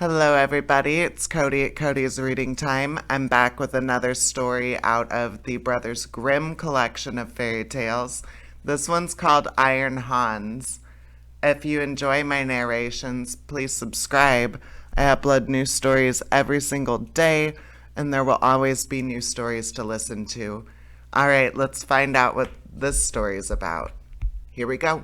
Hello, everybody. It's Cody at Cody's Reading Time. I'm back with another story out of the Brothers Grimm collection of fairy tales. This one's called Iron Hans. If you enjoy my narrations, please subscribe. I upload new stories every single day, and there will always be new stories to listen to. All right, let's find out what this story is about. Here we go.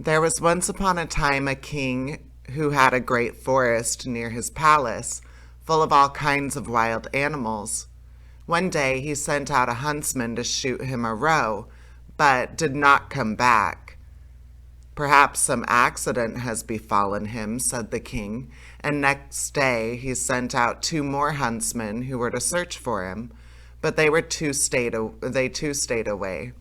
There was once upon a time a king who had a great forest near his palace, full of all kinds of wild animals. One day he sent out a huntsman to shoot him a roe, but did not come back. Perhaps some accident has befallen him, said the king, and next day he sent out two more huntsmen who were to search for him, but they too stayed away.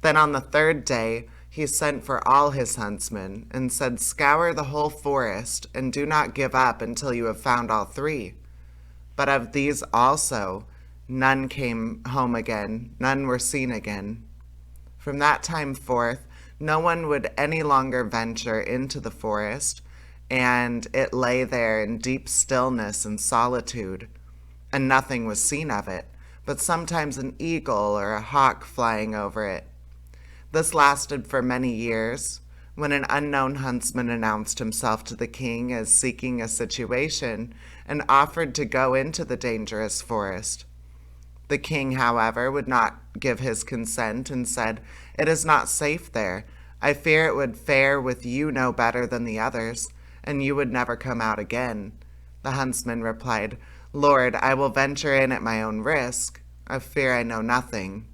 Then on the third day he sent for all his huntsmen and said, "Scour the whole forest and do not give up until you have found all three." But of these also none came home again, none were seen again. From that time forth no one would any longer venture into the forest, and it lay there in deep stillness and solitude, and nothing was seen of it, but sometimes an eagle or a hawk flying over it. This lasted for many years, when an unknown huntsman announced himself to the king as seeking a situation and offered to go into the dangerous forest. The king, however, would not give his consent and said, "It is not safe there. I fear it would fare with you no better than the others, and you would never come out again." The huntsman replied, "Lord, I will venture in at my own risk. Of fear I know nothing."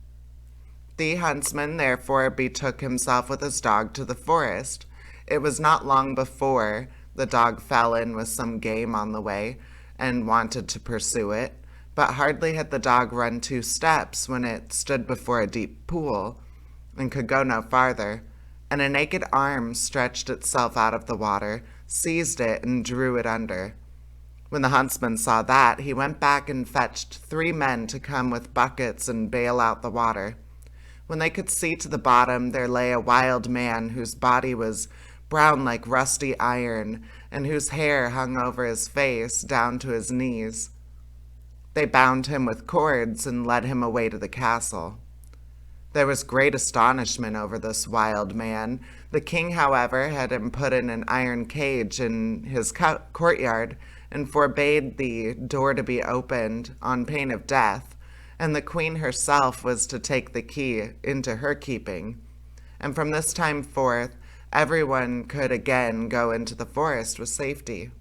The huntsman therefore betook himself with his dog to the forest. It was not long before the dog fell in with some game on the way and wanted to pursue it, but hardly had the dog run 2 steps when it stood before a deep pool and could go no farther, and a naked arm stretched itself out of the water, seized it, and drew it under. When the huntsman saw that, he went back and fetched 3 men to come with buckets and bail out the water. When they could see to the bottom, there lay a wild man whose body was brown like rusty iron, and whose hair hung over his face down to his knees. They bound him with cords and led him away to the castle. There was great astonishment over this wild man. The king, however, had him put in an iron cage in his courtyard, and forbade the door to be opened on pain of death, and the queen herself was to take the key into her keeping. And from this time forth, everyone could again go into the forest with safety.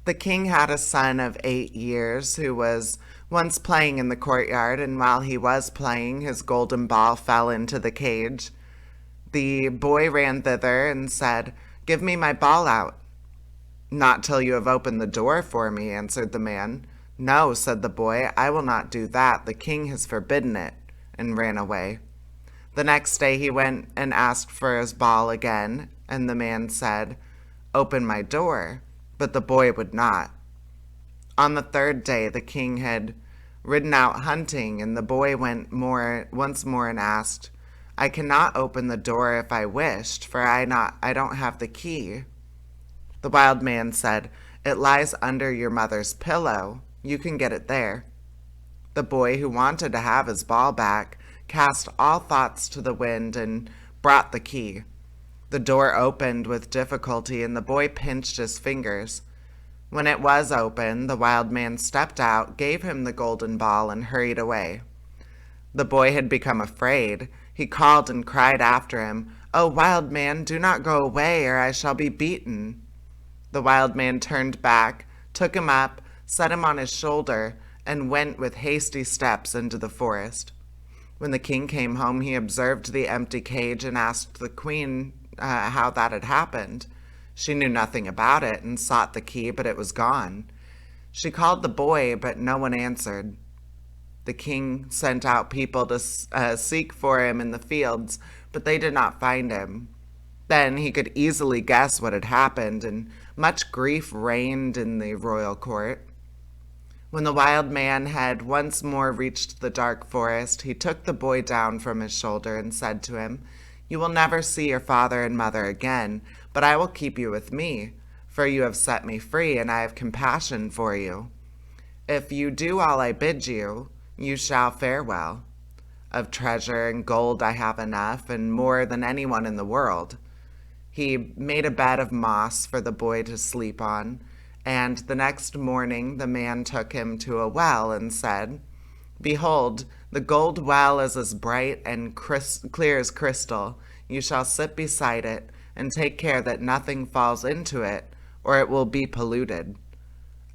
The king had a son of 8 years who was once playing in the courtyard, and while he was playing, his golden ball fell into the cage. The boy ran thither and said, "Give me my ball out." "Not till you have opened the door for me," answered the man. "No," said the boy, "I will not do that. The king has forbidden it," and ran away. The next day he went and asked for his ball again, and the man said, "Open my door," but the boy would not. On the third day the king had ridden out hunting, and the boy went once more and asked, "I cannot open the door if I wished, for I don't have the key." The wild man said, "It lies under your mother's pillow. You can get it there." The boy, who wanted to have his ball back, cast all thoughts to the wind and brought the key. The door opened with difficulty, and the boy pinched his fingers. When it was open, the wild man stepped out, gave him the golden ball, and hurried away. The boy had become afraid. He called and cried after him, "Oh, wild man, do not go away, or I shall be beaten." The wild man turned back, took him up, set him on his shoulder, and went with hasty steps into the forest. When the king came home, he observed the empty cage and asked the queen how that had happened. She knew nothing about it and sought the key, but it was gone. She called the boy, but no one answered. The king sent out people to seek for him in the fields, but they did not find him. Then he could easily guess what had happened, and much grief reigned in the royal court. When the wild man had once more reached the dark forest, he took the boy down from his shoulder and said to him, "You will never see your father and mother again, but I will keep you with me, for you have set me free, and I have compassion for you. If you do all I bid you, you shall fare well. Of treasure and gold I have enough, and more than anyone in the world. He made a bed of moss for the boy to sleep on, and the next morning the man took him to a well and said, Behold, the gold well is as bright and clear as crystal. You shall sit beside it, and take care that nothing falls into it, or it will be polluted.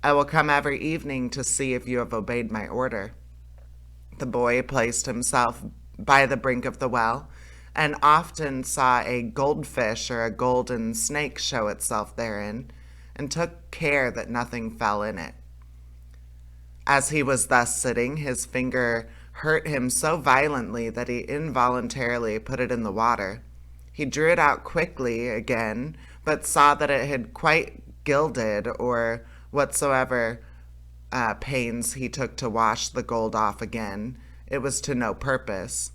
I will come every evening to see if you have obeyed my order. The boy placed himself by the brink of the well, and often saw a goldfish or a golden snake show itself therein, and took care that nothing fell in it. As he was thus sitting, his finger hurt him so violently that he involuntarily put it in the water. He drew it out quickly again, but saw that it had quite gilded, or whatsoever pains he took to wash the gold off again. It was to no purpose.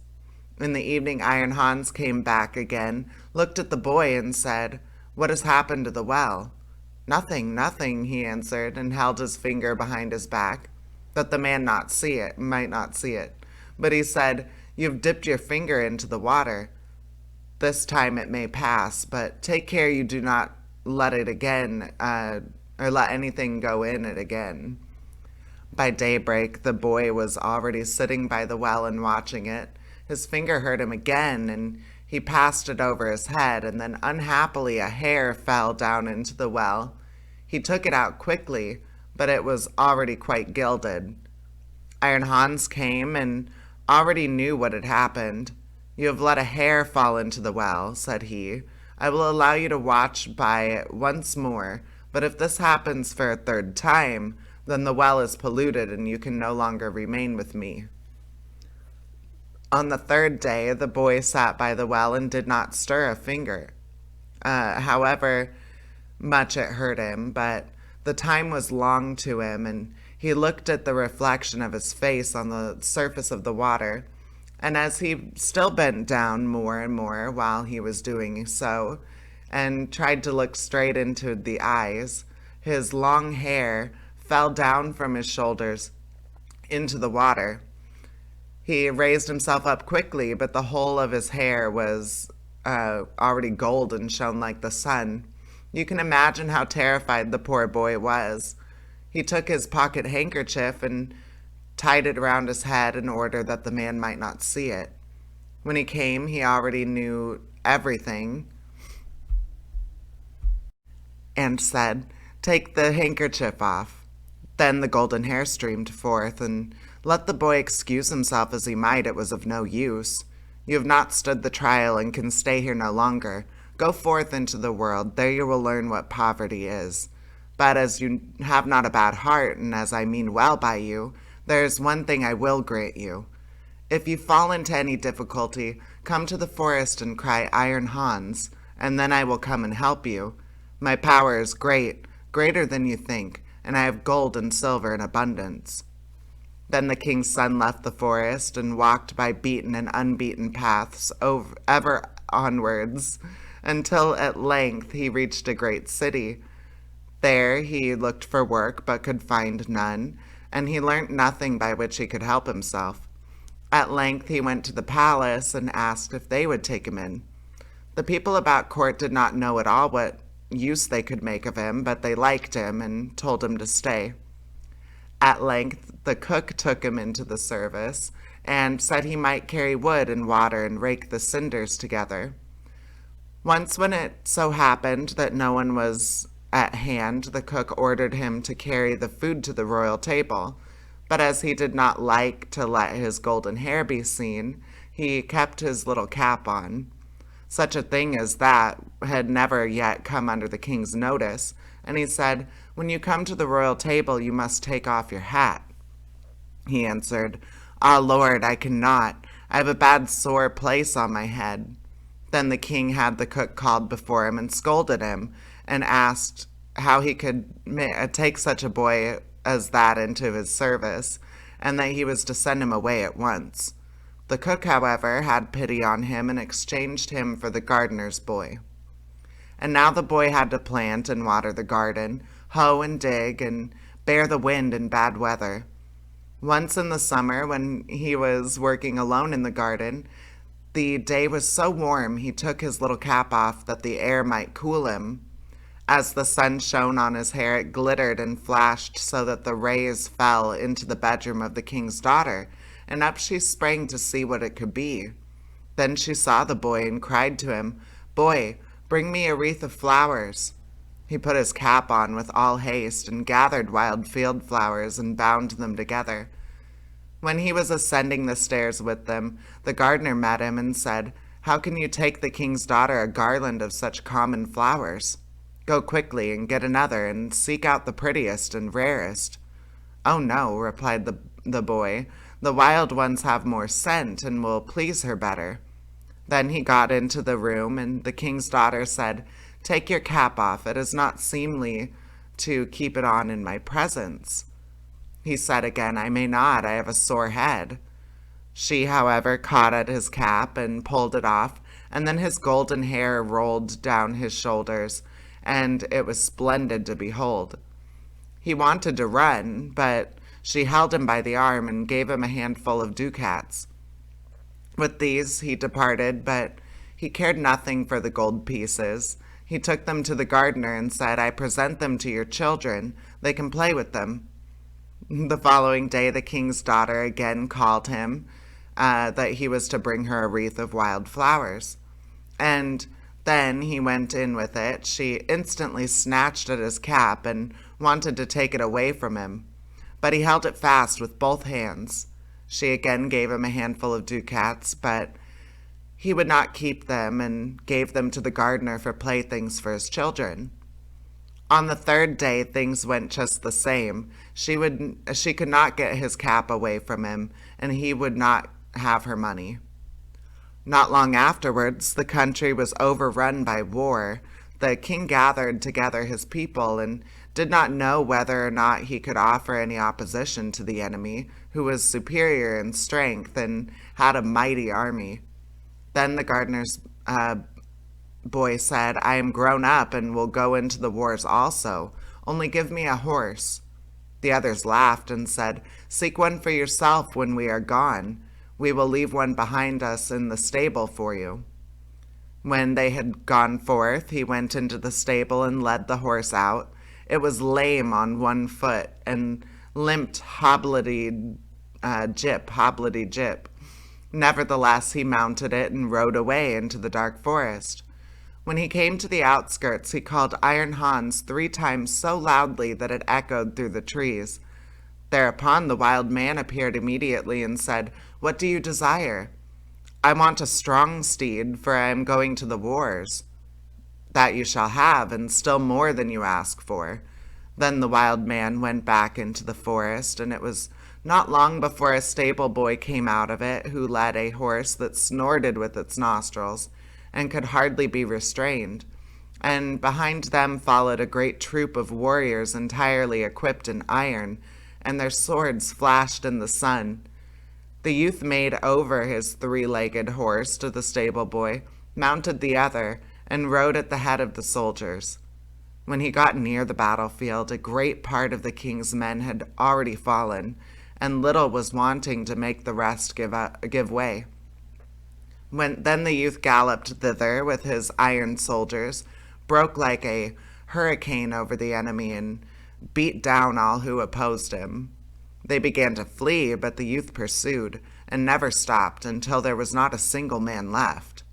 In the evening Iron Hans came back again, looked at the boy, and said, What has happened to the well? Nothing, nothing, he answered, and held his finger behind his back, that the man might not see it. But he said, You have dipped your finger into the water. This time it may pass, but take care you do not let it again, or let anything go in it again. By daybreak, the boy was already sitting by the well and watching it. His finger hurt him again, and he passed it over his head, and then unhappily a hair fell down into the well. He took it out quickly, but it was already quite gilded. Iron Hans came and already knew what had happened. You have let a hair fall into the well, said he. I will allow you to watch by it once more, but if this happens for a third time, then the well is polluted and you can no longer remain with me. On the third day, the boy sat by the well and did not stir a finger. However much it hurt him, but the time was long to him, and he looked at the reflection of his face on the surface of the water, and as he still bent down more and more while he was doing so, and tried to look straight into the eyes, his long hair fell down from his shoulders into the water. He raised himself up quickly, but the whole of his hair was already gold and shone like the sun. You can imagine how terrified the poor boy was. He took his pocket handkerchief and tied it around his head in order that the man might not see it. When he came, he already knew everything and said, Take the handkerchief off. Then the golden hair streamed forth, and let the boy excuse himself as he might, it was of no use. You have not stood the trial and can stay here no longer. Go forth into the world, there you will learn what poverty is. But as you have not a bad heart, and as I mean well by you, there is one thing I will grant you. If you fall into any difficulty, come to the forest and cry Iron Hans, and then I will come and help you. My power is great, greater than you think, and I have gold and silver in abundance. Then the king's son left the forest and walked by beaten and unbeaten paths ever onwards, until at length he reached a great city. There he looked for work, but could find none, and he learnt nothing by which he could help himself. At length he went to the palace and asked if they would take him in. The people about court did not know at all what use they could make of him, but they liked him and told him to stay. At length the cook took him into the service, and said he might carry wood and water and rake the cinders together. Once when it so happened that no one was at hand, the cook ordered him to carry the food to the royal table, but as he did not like to let his golden hair be seen, he kept his little cap on. Such a thing as that had never yet come under the king's notice, and he said, When you come to the royal table, you must take off your hat. He answered, Ah, Lord, I cannot. I have a bad sore place on my head. Then the king had the cook called before him and scolded him, and asked how he could take such a boy as that into his service, and that he was to send him away at once. The cook, however, had pity on him and exchanged him for the gardener's boy. And now the boy had to plant and water the garden, hoe and dig, and bear the wind in bad weather. Once in the summer, when he was working alone in the garden, the day was so warm he took his little cap off that the air might cool him. As the sun shone on his hair, it glittered and flashed so that the rays fell into the bedroom of the king's daughter, and up she sprang to see what it could be. Then she saw the boy and cried to him, "Boy, bring me a wreath of flowers." He put his cap on with all haste and gathered wild field flowers and bound them together. When he was ascending the stairs with them, the gardener met him and said, "How can you take the king's daughter a garland of such common flowers? Go quickly and get another and seek out the prettiest and rarest." "Oh no," replied the boy, "the wild ones have more scent and will please her better." Then he got into the room, and the king's daughter said, "Take your cap off. It is not seemly to keep it on in my presence." He said again, "I may not. I have a sore head." She, however, caught at his cap and pulled it off, and then his golden hair rolled down his shoulders, and it was splendid to behold. He wanted to run, but she held him by the arm and gave him a handful of ducats. With these he departed, but he cared nothing for the gold pieces. He took them to the gardener and said, "I present them to your children. They can play with them." The following day the king's daughter again called him that he was to bring her a wreath of wild flowers. And then he went in with it. She instantly snatched at his cap and wanted to take it away from him, but he held it fast with both hands. She again gave him a handful of ducats, but he would not keep them and gave them to the gardener for playthings for his children. On the third day things went just the same. She could not get his cap away from him, and he would not have her money. Not long afterwards, the country was overrun by war. The king gathered together his people and did not know whether or not he could offer any opposition to the enemy, who was superior in strength and had a mighty army. Then the gardener's boy said, "I am grown up and will go into the wars also. Only give me a horse." The others laughed and said, "Seek one for yourself when we are gone. We will leave one behind us in the stable for you." When they had gone forth, he went into the stable and led the horse out. It was lame on one foot and limped hobblety jip. Nevertheless, he mounted it and rode away into the dark forest. When he came to the outskirts, he called Iron Hans 3 times so loudly that it echoed through the trees. Thereupon the wild man appeared immediately and said, "What do you desire?" "I want a strong steed, for I am going to the wars." "That you shall have, and still more than you ask for." Then the wild man went back into the forest, and it was not long before a stable boy came out of it, who led a horse that snorted with its nostrils and could hardly be restrained, and behind them followed a great troop of warriors entirely equipped in iron, and their swords flashed in the sun. The youth made over his 3-legged horse to the stable boy, mounted the other, and rode at the head of the soldiers. When he got near the battlefield, a great part of the king's men had already fallen, and little was wanting to make the rest give way. Then the youth galloped thither with his iron soldiers, broke like a hurricane over the enemy, and beat down all who opposed him. They began to flee, but the youth pursued, and never stopped until there was not a single man left.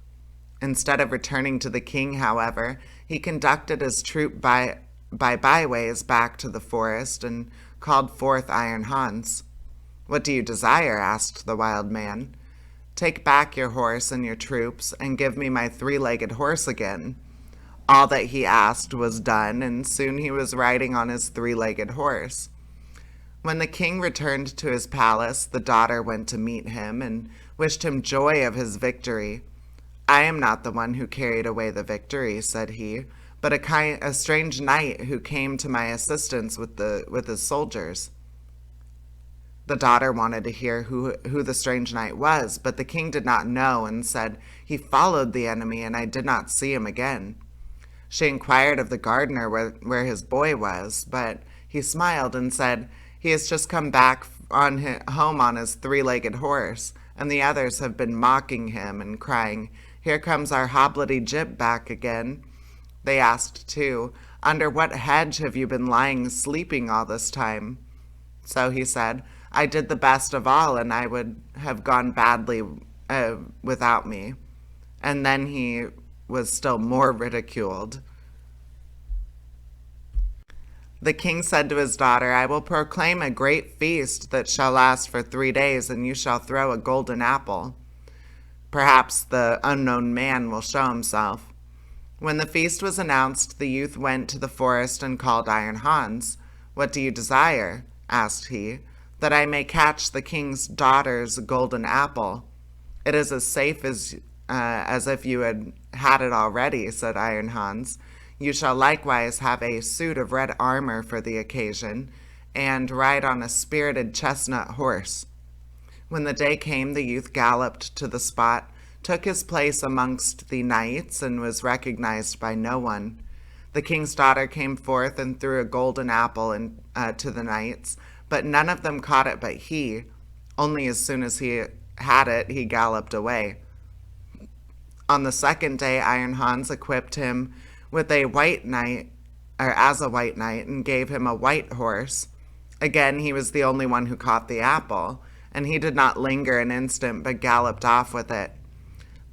Instead of returning to the king, however, he conducted his troop by byways back to the forest and called forth Iron Hans. "What do you desire?" asked the wild man. "Take back your horse and your troops, and give me my 3-legged horse again." All that he asked was done, and soon he was riding on his 3-legged horse. When the king returned to his palace, the daughter went to meet him and wished him joy of his victory. "I am not the one who carried away the victory," said he, "but a strange knight who came to my assistance with his soldiers." The daughter wanted to hear who the strange knight was, but the king did not know and said, "He followed the enemy, and I did not see him again." She inquired of the gardener where his boy was, but he smiled and said, "He has just come back home on his three-legged horse, and the others have been mocking him and crying, 'Here comes our hobblety-jib back again.'" They asked, too, "Under what hedge have you been lying sleeping all this time?" So he said, "I did the best of all, and I would have gone badly without me." And then he was still more ridiculed. The king said to his daughter, "I will proclaim a great feast that shall last for 3 days, and you shall throw a golden apple. Perhaps the unknown man will show himself." When the feast was announced, the youth went to the forest and called Iron Hans. "What do you desire?" asked he. "That I may catch the king's daughter's golden apple." "It is as safe as if you had it already," said Iron Hans. "You shall likewise have a suit of red armor for the occasion, and ride on a spirited chestnut horse." When the day came, the youth galloped to the spot, took his place amongst the knights, and was recognized by no one. The king's daughter came forth and threw a golden apple to the knights, but none of them caught it but he. Only as soon as he had it, he galloped away. On the second day, Iron Hans equipped him with a white knight, or as a white knight, and gave him a white horse. Again, he was the only one who caught the apple, and he did not linger an instant, but galloped off with it.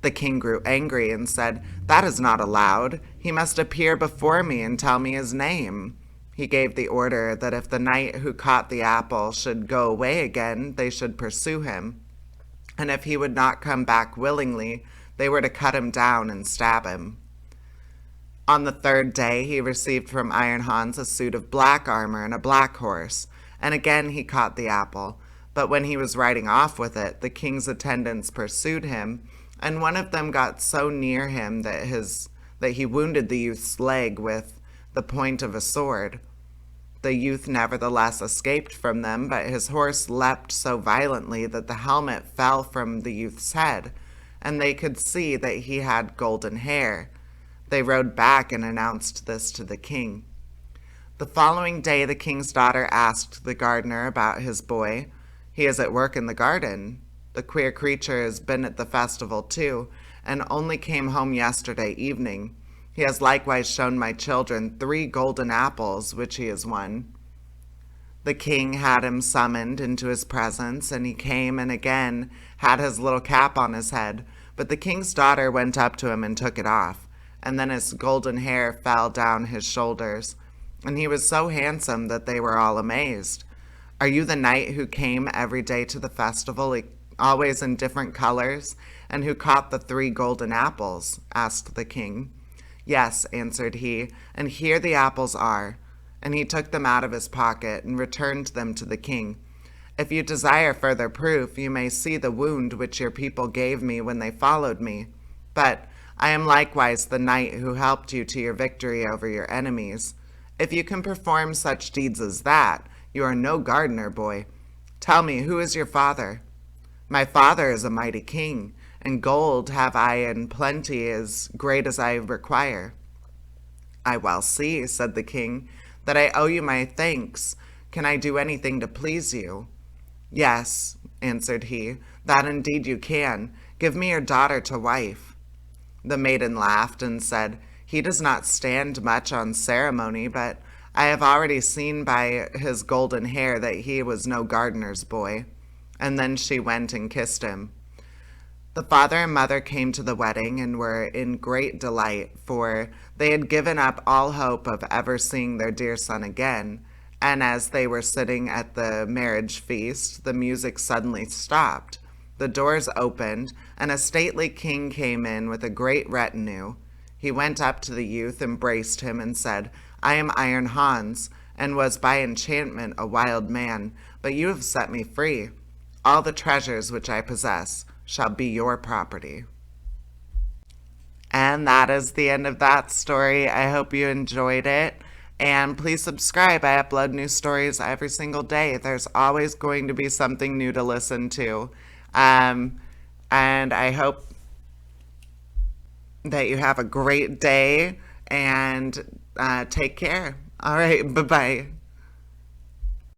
The king grew angry and said, "That is not allowed. He must appear before me and tell me his name." He gave the order that if the knight who caught the apple should go away again, they should pursue him, and if he would not come back willingly, they were to cut him down and stab him. On the third day, he received from Iron Hans a suit of black armor and a black horse, and again he caught the apple. But when he was riding off with it, the king's attendants pursued him, and one of them got so near him that he wounded the youth's leg with the point of a sword. The youth nevertheless escaped from them, but his horse leapt so violently that the helmet fell from the youth's head, and they could see that he had golden hair. They rode back and announced this to the king. The following day, the king's daughter asked the gardener about his boy. "He is at work in the garden. The queer creature has been at the festival too, and only came home yesterday evening. He has likewise shown my children 3 golden apples, which he has won." The king had him summoned into his presence, and he came and again had his little cap on his head, but the king's daughter went up to him and took it off, and then his golden hair fell down his shoulders, and he was so handsome that they were all amazed. "Are you the knight who came every day to the festival, always in different colors, and who caught the 3 golden apples?" asked the king. "Yes," answered he, "and here the apples are." And he took them out of his pocket and returned them to the king. "If you desire further proof, you may see the wound which your people gave me when they followed me. But I am likewise the knight who helped you to your victory over your enemies. If you can perform such deeds as that, you are no gardener boy. Tell me, who is your father?" "My father is a mighty king, and gold have I in plenty as great as I require." "I well see," said the king, "that I owe you my thanks. Can I do anything to please you?" "Yes," answered he, "that indeed you can. Give me your daughter to wife." The maiden laughed and said, "He does not stand much on ceremony, but I have already seen by his golden hair that he was no gardener's boy." And then she went and kissed him. The father and mother came to the wedding and were in great delight, for they had given up all hope of ever seeing their dear son again, and as they were sitting at the marriage feast, the music suddenly stopped. The doors opened, and a stately king came in with a great retinue. He went up to the youth, embraced him, and said, "I am Iron Hans, and was by enchantment a wild man, but you have set me free. All the treasures which I possess shall be your property." And that is the end of that story. I hope you enjoyed it. And please subscribe. I upload new stories every single day. There's always going to be something new to listen to. And I hope that you have a great day and take care. All right, bye bye.